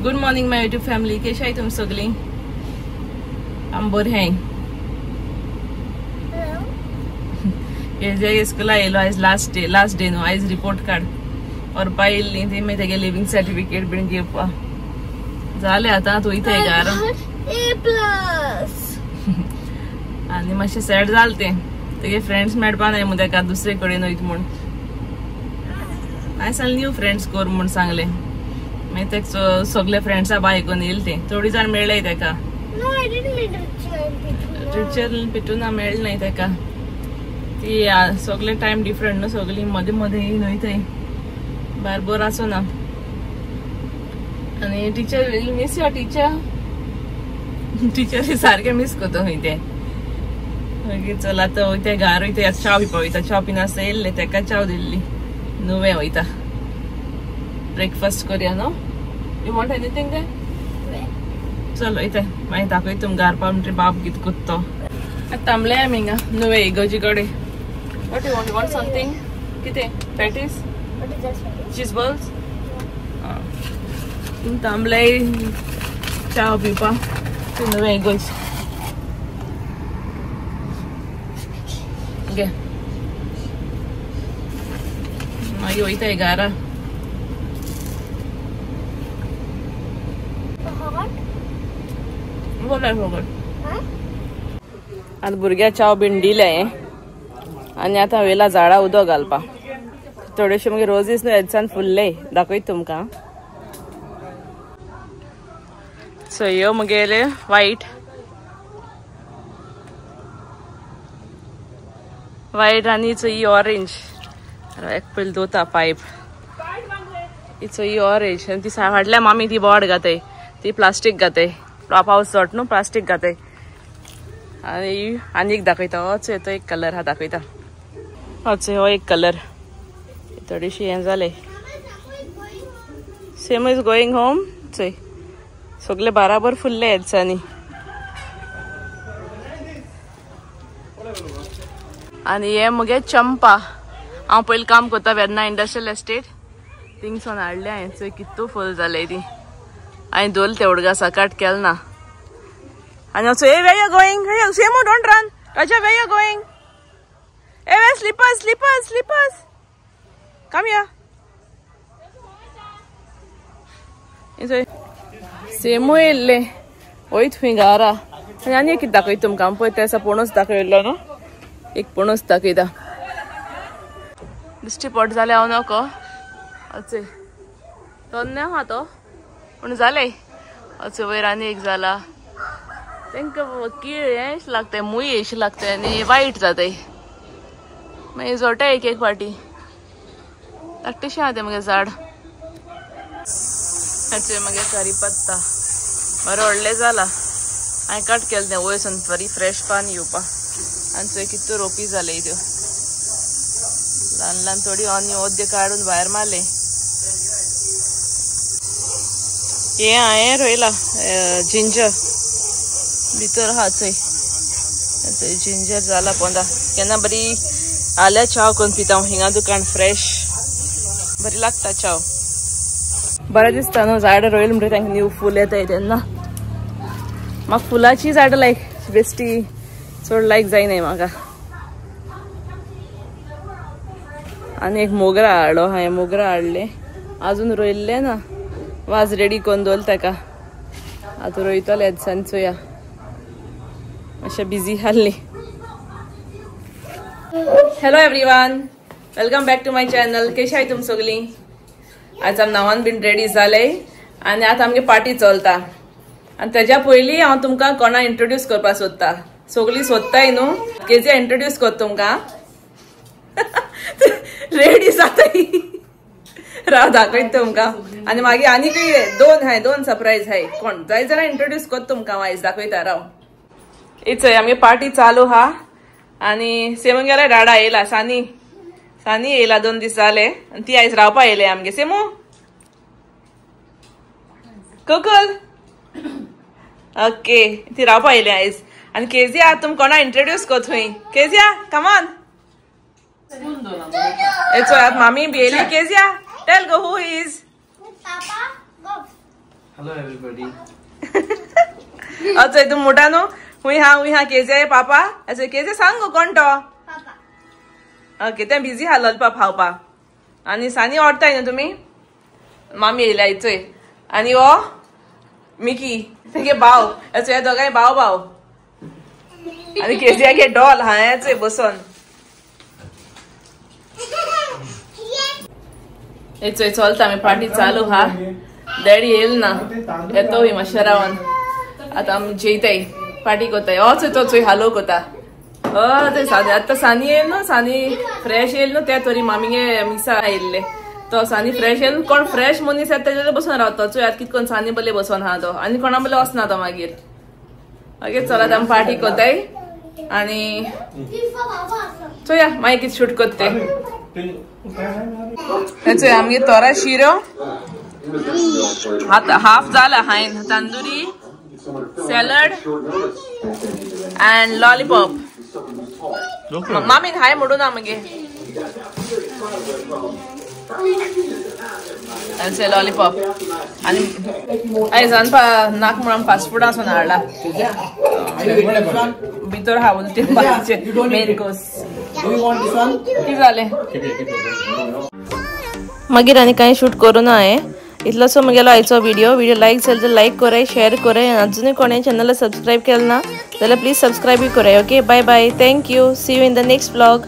Good morning my YouTube family. कशी आहे तुम्ही सगळी? आंबोर है ये स्कूल आयलो. आज लास्ट डे नो. आज रिपोर्ट कार्ड और पायल ती मी तेगे लिविंग सर्टिफिकेट बीन घेवपा जाले. आता तू इथे घार आनी मातशें सॅड जाल तेगे फ्रेंड्स मेळपा नाय मुदे का दुसरे कडेन वयत म्हूण. हांवें सांगलें न्यू फ्रेंड्स कोर म्हूण सांगलें. मागीर ते सगळे फ्रेंड्सा बायकोन येयले ते थोडी जाण मेळ्ळे तेका. रिचर पिटूना मेळ्ळे नाय तेका. ती सगळे टाइम डिफरंट न्हू. सगळी मदीं मदीं येयन वयताय. भायर बोर आसना. आनी teacher will miss your teacher. Teacher सारखे मिस करता खंय ते. मागीर चल आतां वयता घार वयता. चाव पिवपा वयता. चाव पिनासता येयल्ले तेका चाव दिल्ली. नुवें वयता. ब्रेकफास्ट करूया न्हू. You want anything they? चल वयता. मागीर दाखयता तुमकां घार पावन तरी बाब कितें करता तो. थांबले आमी हिंगा नुवें इगोजी कडेन. What you want something? कितें पॅटीस? चीज बॉल्स? थांबले चाव पिवपा नुवें इगोज. घे मागीर वयताय घारा. आता भुरग्या चाव बीन दिले आनी आतां वेला झाडां उदक घालपा. थोडेशे मागीर रोजीस न्हू हेडसान फुल्ले दाखयता तुमकां. सो ह्यो मुगेले वायट आनी ही ऑरेंज. एक पयली दोता पायप. इचो ही ऑरेंज आनी ती फाटल्या मामी ती बोर्ड घाताय. ती प्लास्टीक घाताय. पावस चड न्हू प्लास्टीक घाताय. आनी आनीक दाखयता. होच तो एक कलर हा दाखयता. होच हो एक कलर. थोडीशी हें जाले. Same is going home. चोय सगळे बराबर फुल्ले हेडसांनी. आनी हे मुगे चंपा. हांव पयलीं काम करता वेदना इंडस्ट्रियल एस्टेट. थिंगसून हाडले हांवें. चोय कितू फूल जाले ती. हांवें दोल तेवडगा सकाट केल ना. आनी ऑल्सो ए where you going? Semu don't run. Raja where you going? ए वे स्लीपर्स. Come here. सेमू येयल्ले वयत खंय घारा. आनी कितें दाखयता तुमकां. पळय ते पणस दाखयल्लो न्हू. एक पणस दाखयता. दिश्टी पड जाले हांव नको. अचय तन्ने हा तो पूण जाले. अचय वयर आनी एक जाला. तांकां कीळ हेश लागताय. मुय हेशी लागताय आनी वायट जाताय. मागीर जोडटाय एक फाटी. धाकटेशें आहा तें मगे झाड. हाचे मागीर करीपत्ता बरें व्हडलें जाला. हांवें कट केलें तें वयरसून बरी फ्रेश पान येवपा. आनी चोय कितू रोपी जाले त्यो. ल्हान ल्हान थोडी आनी ओद्य काडून भायर मारले. हे हांवें रोयला जिंजर भितर आहा. चोय जिंजर जाला पोंदा. केन्ना बरी आल्या चाव करून पिता हिंगा दुकान फ्रेश बरी लागता चाव. बरें दिसता न्हू. झाड रोयल म्हणटा तांकां न्यू फूल येताय तेन्ना. म्हाका फुलाची झाडां लायक बेश्टी चड लायक जायनाय म्हाका. आनी एक मोगरा हाडलो. हांवें मोगरा हाडले. आजून रोयल्ले ना. वाज रेडी करून दवरला ताका. आतां रोयतले हेडसान. चोया मातशें बिजी आहली. Hello everyone. Welcome back to my channel. कशी आहाय तुमी सगळीं? आज आमी नावान बीन रेडी जाले आनी आतां आमगे पार्टी चलता. आनी तेज्या पयलीं हांव तुमकां कोणा इंट्रोड्यूस करपाक सोदता. सगळीं सोदताय न्हू. केजी इंट्रोड्यूस करता तुमकां. रेडी जाताय. राव दाखयता तुमकां. आनी मागीर आनीकय दोन सरप्राईज हाय. कोण जाय जाल्यार इंट्रोड्यूस करता तुमकां आयज दाखयता. राव इचय आमगे पार्टी चालू हा. आनी सेमू गेल्यार डाडा येयला. सानी येयला 2 दीस जाले. आनी ती आयज रावपा येयले आमगे. सेमू कोकल ओके ती रावपा येयली आयज. आनी केजिया तुम कोणा इंट्रोड्यूस कर थंय. Kezia come on. It's what mommy Bailey Kezia. Tell go who is. Papa. Hello everybody. अच्छा तू मोठा नो हुई हा केजे पापा असं केजे सांग कोण तो ओके ते बिझी हा ललपा खावपा आणि सानी ओडताय ना तुम्ही मामी येयला इचोय आणि ओ मिकी तेगे भाव असं या दोघांनी भाव आणि केजे के डॉल हा याचे बसून येचोय चलता आम्ही पार्टी चालू हा डॅडी येईल ना येतो ही मशरावन आता आम्ही जेयताय पार्टी कोताय तोच हालो कोता ते सानी आता सानी येईल ना सानी फ्रेश येईल ना त्या तरी मामीगे मिक्सा येयल्ले तो सानी फ्रेश येईल कोण फ्रेश मनीस येता तेजेर बसून रावता चो यात कितकोन सानी बले बसून हा तो आनी कोणा बले वचना तो मागीर चलत आमी पार्टी कोताय आणि चोया मागीर कितें शूट कोत्ते आमगे तोरा शिरो हाफ जाला हायन तंदुरी सॅलड अँड लॉलीपॉप मामीन हाय म्हणू ना मगे लॉलीपॉप आणि आयज आनपा नाक म्हणून फास्ट फूड आसून हाडला भितर हा उलटे मेन कोर्स कितें जालें मागीर आनी कांय शूट करूं ना हांवें इतलोसो म्हगेलो आयचो व्हिडिओ लायक जाल्यार लायक कराय शेअर कराय अजुनूय कोणें चॅनलला सबस्क्राईब केलें ना जाल्यार प्लीज सबस्क्राईब कराय okay bye bye thank you see you in the next vlog